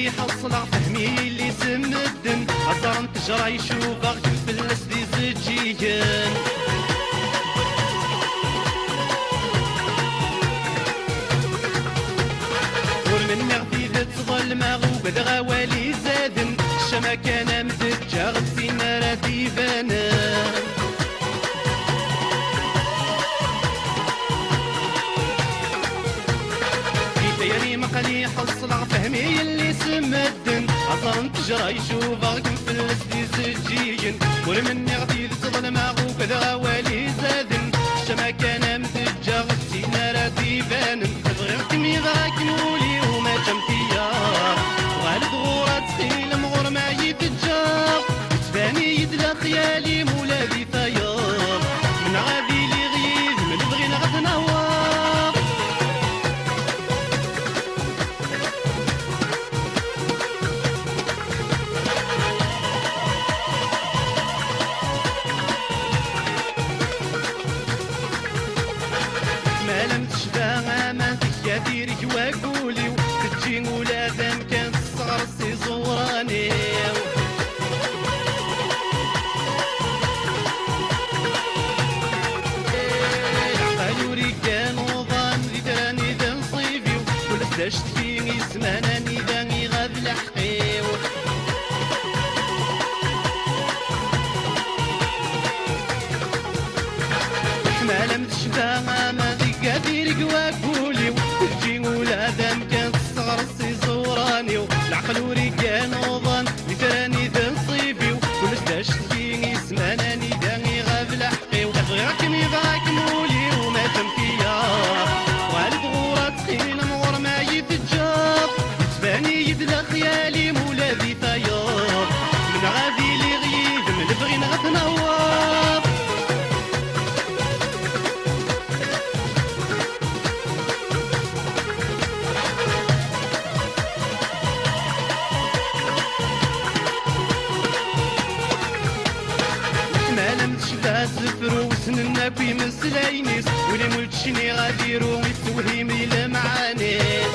يحصل فهمي اللي سمدن أصار نتجرى يشوفك تفلس دي زجيجن من مغفي تظل مغوب الغوالي زادن الشما كان مدجا غسينا رادي بانا في مقالي حصل فهمي اللي سمدن أصلا نتجرى يشوفك مفلس دي زجيجن من مغفي تظل مغوب الغوالي زادن الشما كان مدجا غسينا رادي بانا غيرك ميغاك نولي تمتيا وغالب غورة تخيل مغور ما يتجار تباني يدلا خيالي مولا ذي ثيار من غادي لي غيث من بغينا غد نوار ما لم تشبه ما تكاثيرك وقولي تجي ولادم كان الصغر سي زوراني عقل وريكان وظن ذي تراني ذا نصيبي ولا داشت فيني سماناني ذاني غاب لحقي ما لم تشبه ما ذي قاديرك وقولي تجي ولادم كان الصغر سي زوراني العقل وريكان وظن لتراني ذا نصيبي كلش داشت فيني سماناني داني غاب لحقي وغيرك ميبغاك نولي وما تمكيا وغالب غورة تخيل مغور ما يتجاب تباني يدلا خيالي مولا ذي طيار من غادي لي غيث من بغي نغد نوار سفرو وسننا كوي من سلاينيس ولي ملتشني غاديرو يتوهيمي لمعانيس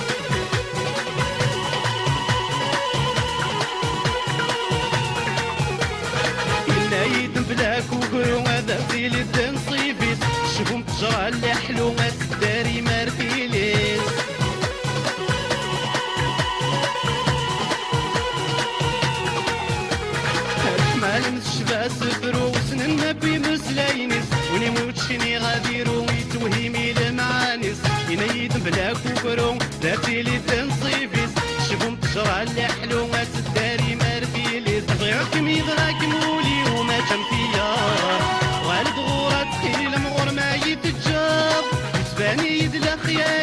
إلا يدن بلاك وقرو هذا في الدن صيبيس شبهم تجرى اللي حلو الداري مارفيليس مال نشبه سفرو وسننا بي مسلاينيس وني موتشيني غاديرو يتوهيمي لمعانيس ينيد بلاك وكرو ذاتي لي تنصيبيس شبهم تجرى اللي حلو الداري مارفيليس غيرك ميغراك مولي وما تمفيا غالب غورة تخيل مغور ما يتجاب يتباني يدلا خيال